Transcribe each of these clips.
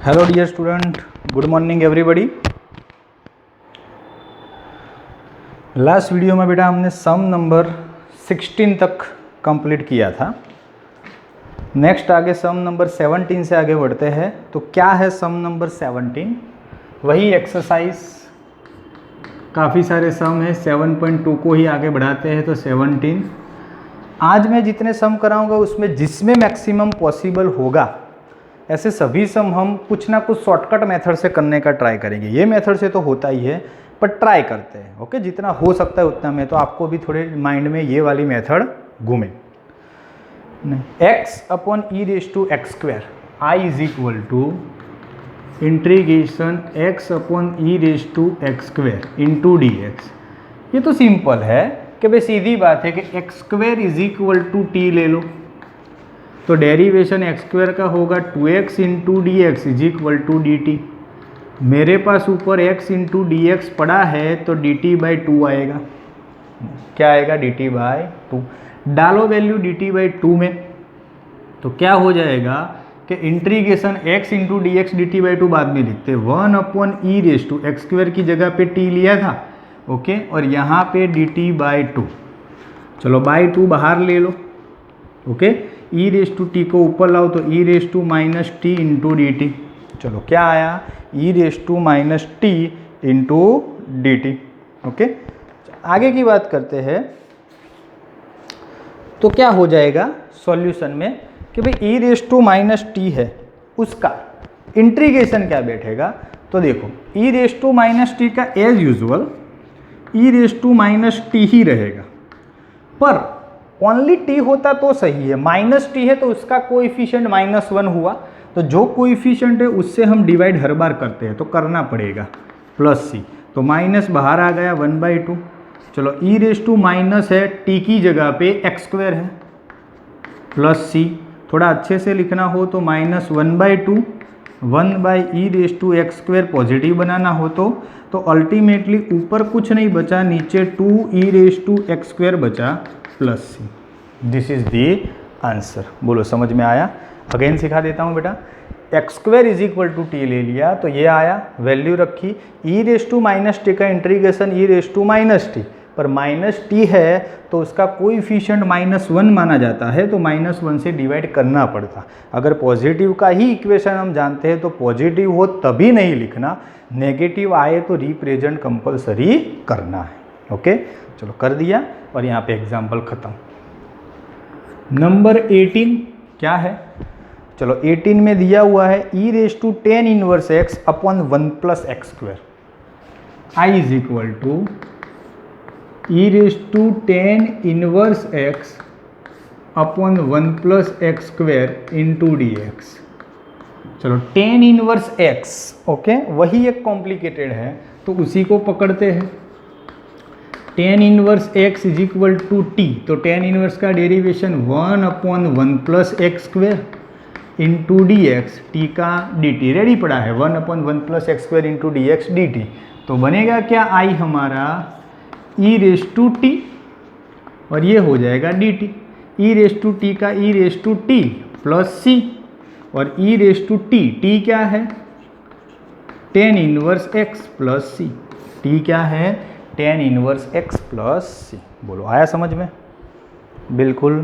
Hello dear student, good morning everybody. Last video में बेटा हमने सम नंबर 16 तक कंप्लीट किया था। नेक्स्ट आगे सम नंबर 17 से आगे बढ़ते हैं। तो क्या है सम नंबर 17? वही एक्सरसाइज, काफ़ी सारे सम है, 7.2 को ही आगे बढ़ाते हैं तो 17। आज मैं जितने सम कराऊंगा उसमें जिसमें मैक्सिमम पॉसिबल होगा ऐसे सभी सम हम कुछ ना कुछ शॉर्टकट मेथड से करने का ट्राई करेंगे। ये मेथड से तो होता ही है पर ट्राई करते हैं, ओके। जितना हो सकता है उतना में, तो आपको भी थोड़े माइंड में ये वाली मेथड घूमे। x upon e raise to x square I is equal to integration x upon e raise to x square into d x. ये तो सिंपल है कि भाई सीधी बात है कि x square is equal to t ले लो, तो डेरिवेशन एक्स स्क्वायर का होगा 2x into d x is equal to d t. मेरे पास ऊपर x इंटू डी एक्स पड़ा है तो डी टी बाई 2 आएगा। क्या आएगा? D t by 2। डालो वैल्यू डी टी बाई 2 में, तो क्या हो जाएगा कि integration x into d x d t by 2 बाद में लिखते 1 upon e raise to x square की जगह पे t लिया था, ओके। और यहाँ पे डी टी बाई 2, चलो बाई 2 बाहर ले लो, okay. E raise to t को ऊपर लाओ तो e raise to minus t into d t. चलो क्या आया? E raise to minus t into d t, okay. आगे की बात करते हैं। तो क्या हो जाएगा सॉल्यूशन में कि भाई e raise to minus t है, उसका इंटीग्रेशन क्या बैठेगा? तो देखो e raise to minus t का as usual e raise to minus t ही रहेगा, पर ओनली टी होता तो सही है। माइनस टी है तो उसका कोएफिशिएंट -1 हुआ, तो जो कोएफिशिएंट है उससे हम डिवाइड हर बार करते हैं तो करना पड़ेगा प्लस सी, तो माइनस बाहर आ गया 1/2। चलो ई रेज टू माइनस है, टी की जगह पे एक्स स्क्वायर है, प्लस सी। थोड़ा अच्छे से लिखना हो तो -1/2 1/e raise to x square positive बनाना हो तो अल्टीमेटली ऊपर कुछ नहीं बचा, नीचे 2e raise to x square बचा plus c. This is the answer. बोलो समझ में आया? अगेन सिखा देता हूँ बेटा। X square is equal to t ले लिया तो ये आया, वैल्यू रखी, e raise to minus t का integration e raise to minus t, पर माइनस टी है तो उसका कोएफिशिएंट -1 माना जाता है, तो -1 से डिवाइड करना पड़ता। अगर पॉजिटिव का ही इक्वेशन हम जानते हैं तो पॉजिटिव हो तभी नहीं लिखना, नेगेटिव आए तो रिप्रेजेंट कंपलसरी करना है, ओके। चलो कर दिया और यहाँ पे एग्जाम्पल खत्म। नंबर 18 क्या है? चलो 18 में दिया हुआ है e raise to 10 inverse x upon 1 plus x square I is equal to e raise to 10 inverse x upon 1 plus x square into d x. चलो 10 इनवर्स एक्स, ओके, वही एक कॉम्प्लिकेटेड है तो उसी को पकड़ते हैं। 10 inverse x is equal to t, तो 10 इनवर्स का derivation 1 upon 1 plus x square into d x, t का डी टी रेडी पड़ा है, 1 upon 1 plus x square into d x d t. तो बनेगा क्या? आई हमारा ई रेज टू टी और ये हो जाएगा d t. E raise to t का e raise to t plus c, और e raise to t, t क्या है? 10 inverse x plus c. T क्या है? 10 इनवर्स x प्लस सी। बोलो आया समझ में? बिल्कुल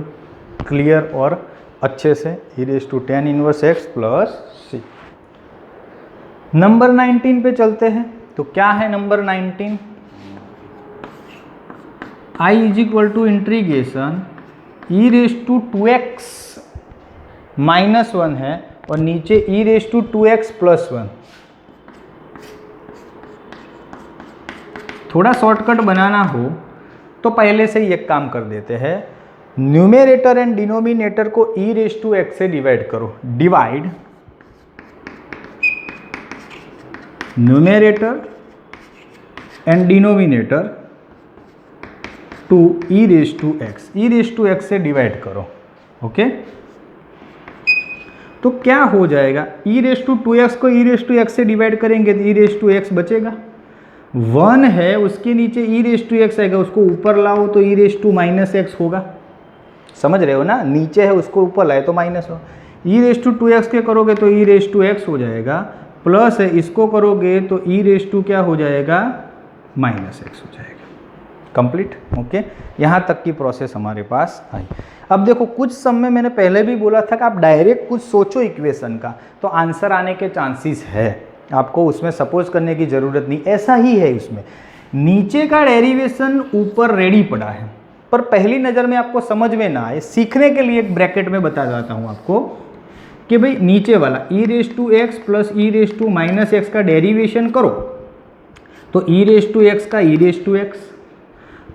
क्लियर और अच्छे से। E raise to 10 inverse x plus c. Number 19 पे चलते हैं। तो क्या है number 19? i is equal to integration e raise to 2x -1 है और नीचे ई रेज टू 2x प्लस 1। थोड़ा शॉर्टकट बनाना हो तो पहले से ही एक काम कर देते हैं, न्यूमेरेटर एंड डिनोमिनेटर को ई रेज टू एक्स से डिवाइड करो। Divide numerator and denominator to e raise to x, e raise to x से डिवाइड करो, ओके। तो क्या हो जाएगा? ई रेज टू 2x को ई रेज टू एक्स से डिवाइड करेंगे तो ई रेज टू एक्स बचेगा। 1 है उसके नीचे ई रेज टू एक्स आएगा, उसको ऊपर लाओ तो e raise to minus x होगा। समझ रहे हो ना? नीचे है उसको ऊपर लाए तो माइनस हो। ई रेस टू 2x के करोगे तो ई रेस टू एक्स हो जाएगा, प्लस है इसको करोगे तो ई रेस टू क्या हो जाएगा, माइनस एक्स हो जाएगा। कंप्लीट। ओके, यहाँ तक की प्रोसेस हमारे पास आई। अब देखो कुछ सम में मैंने पहले भी बोला था कि आप डायरेक्ट कुछ सोचो इक्वेशन का तो आंसर आने के चांसेस है, आपको उसमें सपोज करने की ज़रूरत नहीं। ऐसा ही है इसमें, नीचे का डेरिवेशन ऊपर रेडी पड़ा है, पर पहली नज़र में आपको समझ में ना आए, सीखने के लिए एक ब्रैकेट में बता जाता हूँ आपको कि भाई नीचे वाला e raise to x plus e raise to minus x का डेरिवेशन करो तो ई रेस टू एक्स का ई रेस टू एक्स,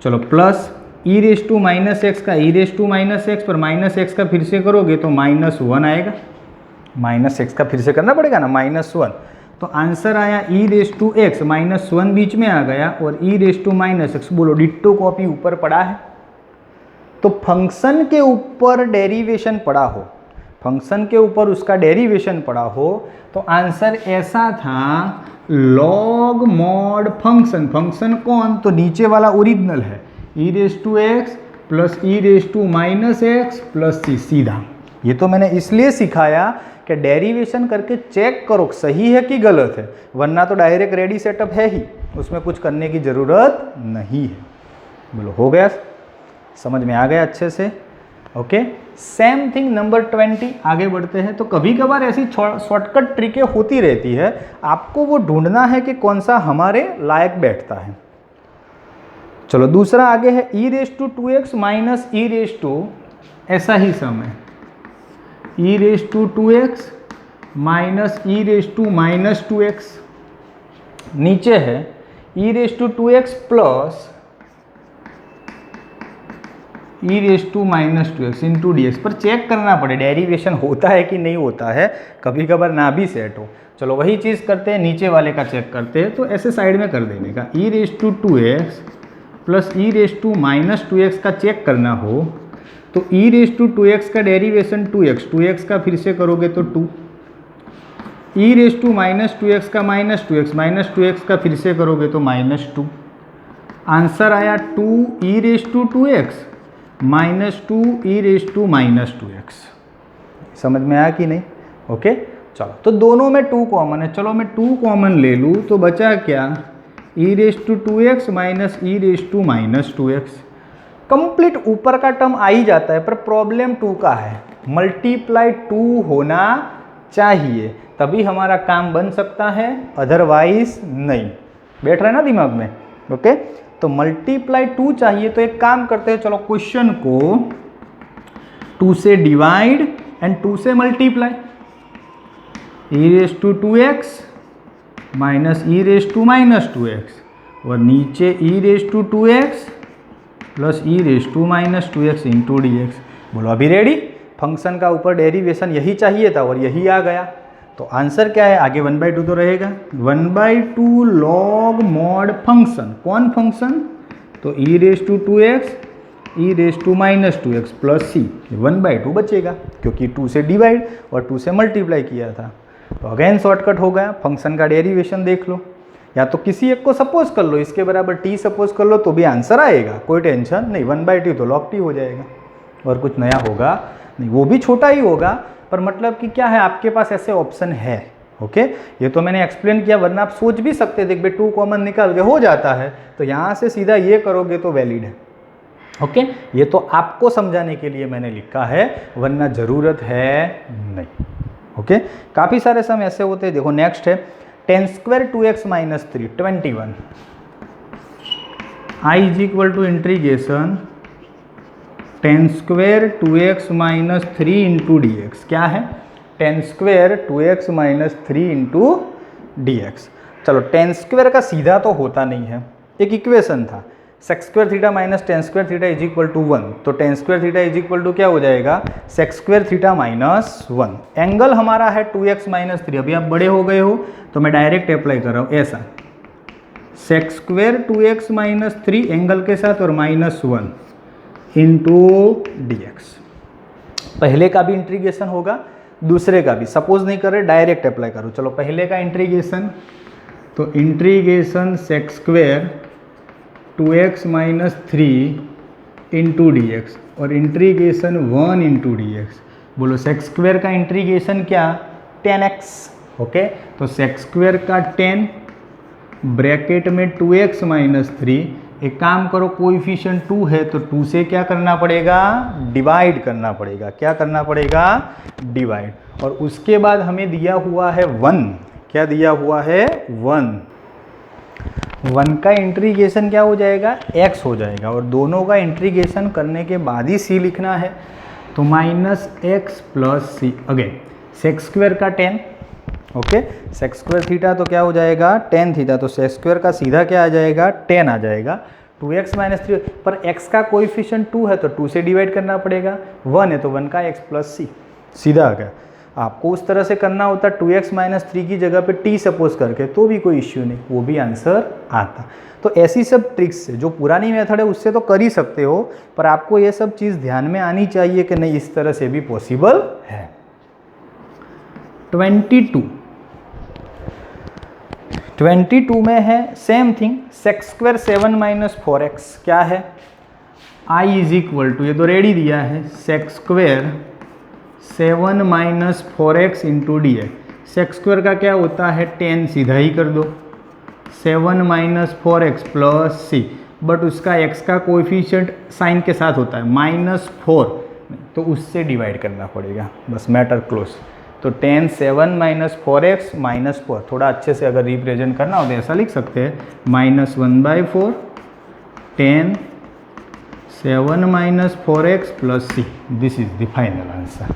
चलो plus e raise to minus x का e raise to minus x, पर माइनस एक्स का फिर से करोगे तो -1 आएगा, माइनस एक्स का फिर से करना पड़ेगा ना, -1। तो आंसर आया ई रेस टू एक्स, -1 बीच में आ गया और ई रेस टू माइनस एक्स, बोलो डिट्टो कॉपी ऊपर पड़ा है। तो फंक्शन के ऊपर डेरिवेशन पड़ा हो, फंक्शन के ऊपर उसका डेरिवेशन पड़ा हो तो आंसर ऐसा था लॉग मॉड फंक्शन। फंक्शन कौन, तो नीचे वाला ओरिजिनल है e raise to x plus e raise to minus x plus c, सीधा। ये तो मैंने इसलिए सिखाया कि डेरिवेशन करके चेक करो सही है कि गलत है, वरना तो डायरेक्ट रेडी सेटअप है ही, उसमें कुछ करने की ज़रूरत नहीं है। बोलो हो गया, समझ में आ गया अच्छे से। ओके, सेम थिंग नंबर 20 आगे बढ़ते हैं। तो कभी कभार ऐसी शॉर्टकट ट्रिकें होती रहती है, आपको वो ढूंढना है कि कौन सा हमारे लायक बैठता है। चलो दूसरा आगे है e raise to 2x minus e raise to, ऐसा ही सम है e raise to 2x minus e raise to minus 2x, नीचे है e raise to 2x plus e raise to minus 2x into d x. पर check करना पड़े derivation होता है कि नहीं होता है, कभी कभार ना भी सेट हो। चलो वही चीज़ करते हैं, नीचे वाले का चेक करते हैं, तो ऐसे साइड में कर देने का e raise to 2x plus e raise to minus 2x का चेक करना हो तो ई रेस टू 2x का डेरिवेशन 2x, 2x का फिर से करोगे तो 2, e raise to minus 2x का माइनस 2x, माइनस 2x का फिर से करोगे तो -2। आंसर आया 2 e raise to 2x minus 2 e raise to minus 2x। समझ में आया कि नहीं? ओके, चलो तो दोनों में 2 कॉमन है, चलो मैं 2 कॉमन ले लूँ तो बचा क्या, e raise to 2x minus e raise to minus 2x। Complete ऊपर का टर्म आ ही जाता है, पर प्रॉब्लम 2 का है, मल्टीप्लाई 2 होना चाहिए तभी हमारा काम बन सकता है, अदरवाइज नहीं। बैठ रहा है ना दिमाग में? ओके, तो मल्टीप्लाई 2 चाहिए, तो एक काम करते हैं, चलो क्वेश्चन को 2 से डिवाइड एंड 2 से multiply. E raise to 2x minus e raise to minus 2x और नीचे e raise to 2x plus e raise to minus 2x into d x. बोलो अभी रेडी? फंक्शन का ऊपर डेरिवेशन यही चाहिए था और यही आ गया, तो आंसर क्या है, आगे 1/2 तो रहेगा, 1/2 लॉग मॉड फंक्शन। कौन फंक्शन? तो e raise to 2x e raise to minus 2x plus c, 1/2 बचेगा क्योंकि 2 से डिवाइड और 2 से मल्टीप्लाई किया था। तो अगेन शॉर्टकट हो गया, फंक्शन का डेरिवेशन देख लो, या तो किसी एक को सपोज कर लो, इसके बराबर t सपोज कर लो तो भी आंसर आएगा, कोई टेंशन नहीं। 1/2 तो log t हो जाएगा और कुछ नया होगा नहीं, वो भी छोटा ही होगा, पर मतलब कि क्या है, आपके पास ऐसे ऑप्शन है। ओके, ये तो मैंने एक्सप्लेन किया, वरना आप सोच भी सकते थे भाई 2 कॉमन निकाल के हो जाता है, तो यहाँ से सीधा ये करोगे तो वैलिड है। ओके, ये तो आपको समझाने के लिए मैंने लिखा है, वरना ज़रूरत है नहीं। ओके, काफ़ी सारे सम ऐसे होते हैं। देखो नेक्स्ट है 10 square 2x minus 3 21, i is equal to integration 10 square 2x minus 3 into d x. क्या है? 10 square 2x minus 3 into d x. चलो 10 स्क्वायर का सीधा तो होता नहीं है, एक इक्वेशन था sec square theta minus 10 square theta is equal to 1, तो 10 square theta is equal to क्या हो जाएगा, sec square theta minus 1। Angle हमारा है 2x माइनस 3, अभी आप बड़े हो गए हो तो मैं डायरेक्ट अप्लाई कर रहा हूँ, ऐसा sex square 2x minus 3 angle के साथ और -1 इंटू डी एक्स। पहले का भी इंट्रीगेशन होगा, दूसरे का भी, सपोज नहीं कर रहे, डायरेक्ट अप्लाई करो। चलो पहले का इंट्रीगेशन, तो integration sex square 2x minus 3 into d x और इंट्रीगेशन 1 इंटू डी एक्स। बोलो सेक्स स्क्वेयर का इंटीग्रेशन क्या, 10x। ओके, तो सेक्स स्क्वेयर का 10 ब्रैकेट में 2x माइनस 3। एक काम करो, कोएफिशिएंट 2 है तो 2 से क्या करना पड़ेगा, डिवाइड करना पड़ेगा। क्या करना पड़ेगा, डिवाइड। और उसके बाद हमें दिया हुआ है 1। क्या दिया हुआ है, 1 का इंटीग्रेशन क्या हो जाएगा, x हो जाएगा। और दोनों का इंटीग्रेशन करने के बाद ही c लिखना है, तो माइनस एक्स प्लस सी। अगेन सेक्स स्क्वेयर का 10, ओके, सेक्स स्क्वेयर थीटा तो क्या हो जाएगा, 10 थीटा, तो सेक्स स्क्वेयर का सीधा क्या आ जाएगा, 10 आ जाएगा। 2x माइनस 3 पर x का कोएफिशिएंट 2 है तो 2 से डिवाइड करना पड़ेगा, 1 है तो 1 का x प्लस सी, सीधा आ गया। आपको उस तरह से करना होता 2x माइनस 3 की जगह पे t सपोज करके, तो भी कोई इश्यू नहीं, वो भी आंसर आता। तो ऐसी सब ट्रिक्स से जो पुरानी मेथड है उससे तो कर ही सकते हो, पर आपको ये सब चीज़ ध्यान में आनी चाहिए कि नहीं इस तरह से भी पॉसिबल है। 22 में है same thing, sex square 7 minus 4x क्या है, i इज इक्वल टू, ये तो रेडी दिया है, sex square 7 minus 4x into d x. Sex square का क्या होता है, 10, सीधा ही कर दो, 7 minus 4x plus c, but उसका x का कोएफिशिएंट साइन के साथ होता है -4, तो उससे डिवाइड करना पड़ेगा, बस मैटर क्लोज। तो 10 7 माइनस 4x माइनस 4, थोड़ा अच्छे से अगर रिप्रेजेंट करना हो तो ऐसा लिख सकते हैं, -1/4 10 7 minus 4x plus c, this is the final answer.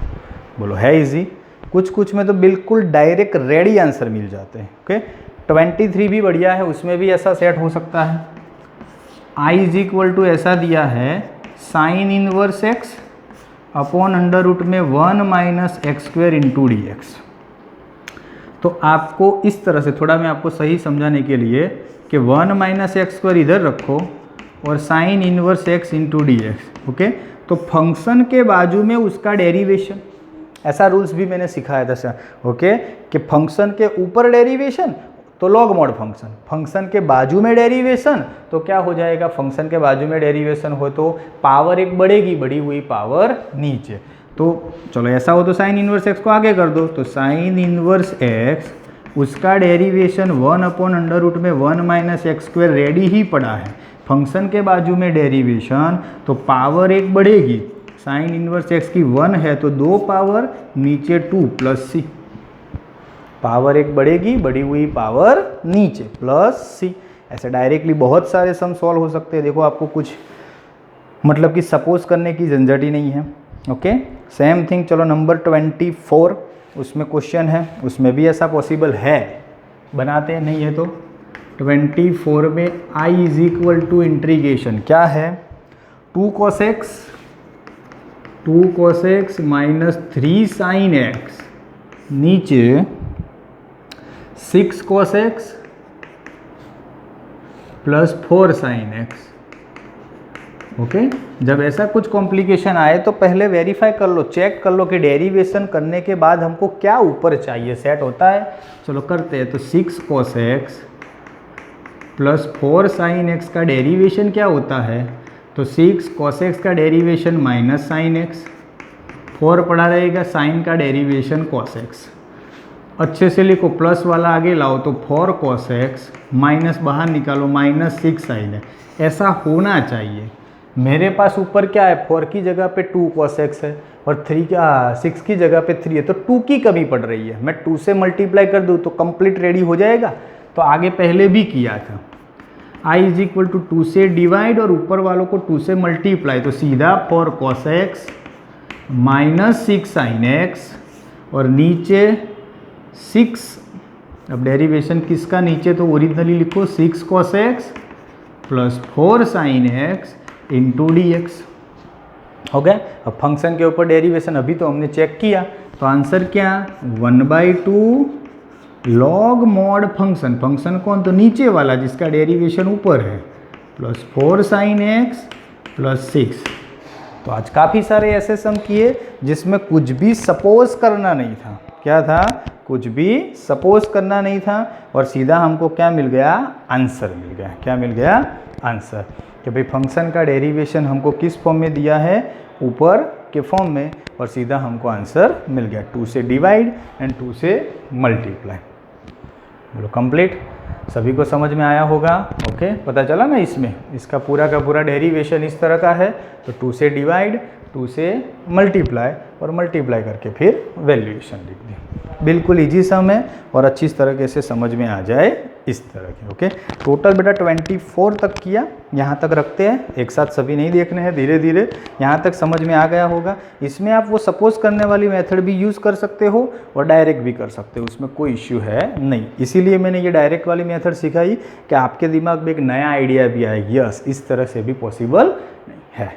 बोलो है इजी। कुछ में तो बिल्कुल डायरेक्ट रेडी आंसर मिल जाते हैं। ओके, 23 भी बढ़िया है, उसमें भी ऐसा सेट हो सकता है। i इज इक्वल टू ऐसा दिया है, sine inverse x upon under root में 1 minus x square into d x. तो आपको इस तरह से, थोड़ा मैं आपको सही समझाने के लिए, कि 1 माइनस एक्स स्क्वायर इधर रखो और sine inverse x into d x. Okay, तो फंक्शन के बाजू में उसका डेरिवेशन, ऐसा रूल्स भी मैंने सिखाया था सर। ओके, कि फंक्शन के ऊपर डेरिवेशन तो लॉग मॉड फंक्शन, फंक्शन के बाजू में डेरिवेशन तो क्या हो जाएगा, फंक्शन के बाजू में डेरिवेशन हो तो पावर एक बढ़ेगी, बढ़ी हुई पावर नीचे। तो चलो ऐसा हो तो साइन इनवर्स एक्स को आगे कर दो, तो साइन इनवर्स एक्स उसका डेरिवेशन 1 अपॉन अंडर रूट में 1 माइनस एक्स स्क्वेयर रेडी ही पड़ा है। फंक्शन के बाजू में डेरिवेशन तो पावर एक बढ़ेगी, साइन इनवर्स एक्स की 1 है तो 2 पावर नीचे 2 प्लस सी, पावर एक बढ़ेगी, बढ़ी हुई पावर नीचे प्लस सी। ऐसे डायरेक्टली बहुत सारे सम सॉल्व हो सकते हैं। देखो आपको कुछ मतलब कि सपोज करने की झंझट ही नहीं है। Okay, same thing. चलो नंबर 24, उसमें क्वेश्चन है, उसमें भी ऐसा पॉसिबल है, बनाते हैं, नहीं है तो 24 में i is equal to integration क्या है, 2 cos x minus 3 sin x नीचे 6 cos x plus 4 sin x। Okay, जब ऐसा कुछ कॉम्प्लिकेशन आए तो पहले वेरीफाई कर लो, चेक कर लो कि डेरिवेशन करने के बाद हमको क्या ऊपर चाहिए, सेट होता है। चलो करते हैं। तो 6 cos x plus 4 sin x का डेरिवेशन क्या होता है, तो 6 cos x का डेरिवेशन माइनस sin x, 4 पड़ा रहेगा, sin का डेरिवेशन cos x। अच्छे से लिखो, प्लस वाला आगे लाओ तो 4 cos x माइनस बाहर निकालो माइनस 6 sin x। ऐसा होना चाहिए। मेरे पास ऊपर क्या है, 4 की जगह पे 2 cos x है और 6 की जगह पे 3 है, तो 2 की कमी पड़ रही है। मैं 2 से मल्टीप्लाई कर दूँ तो कंप्लीट रेडी हो जाएगा। तो आगे पहले भी किया था, i इज इक्वल टू 2 से डिवाइड और ऊपर वालों को 2 से मल्टीप्लाई, तो सीधा 4 cos x minus 6 sin x और नीचे 6, अब डेरिवेशन किसका नीचे, तो ओरिजिनली लिखो 6 cos x plus 4 sin x into d x. हो गया। अब फंक्शन के ऊपर डेरिवेशन अभी तो हमने चेक किया, तो आंसर क्या, 1/2 लॉग मॉड फंक्शन, फंक्शन कौन, तो नीचे वाला जिसका डेरिवेशन ऊपर है, प्लस 4 sin x प्लस 6। तो आज काफ़ी सारे ऐसे सम किए जिसमें कुछ भी सपोज करना नहीं था। क्या था, कुछ भी सपोज करना नहीं था और सीधा हमको क्या मिल गया, आंसर मिल गया। क्या मिल गया, आंसर। कि भाई फंक्शन का डेरिवेशन हमको किस फॉर्म में दिया है, ऊपर के फॉर्म में और सीधा हमको आंसर मिल गया 2 से डिवाइड एंड 2 से मल्टीप्लाई। बोलो कंप्लीट, सभी को समझ में आया होगा। ओके, पता चला ना, इसमें इसका पूरा का पूरा डेरिवेशन इस तरह का है। तो 2 से डिवाइड, 2 से मल्टीप्लाई और मल्टीप्लाई करके फिर वैल्यूएशन लिख दी। बिल्कुल इजी सम है और अच्छी तरीके से समझ में आ जाए इस तरह के। ओके, टोटल बेटा 24 तक किया, यहाँ तक रखते हैं, एक साथ सभी नहीं देखने हैं, धीरे धीरे यहाँ तक समझ में आ गया होगा। इसमें आप वो सपोज करने वाली मेथड भी यूज़ कर सकते हो और डायरेक्ट भी कर सकते हो, उसमें कोई इश्यू है नहीं। इसीलिए मैंने ये डायरेक्ट वाली मेथड सिखाई कि आपके दिमाग में एक नया आइडिया भी आए, यस इस तरह से भी पॉसिबल नहीं है।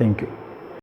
Thank you.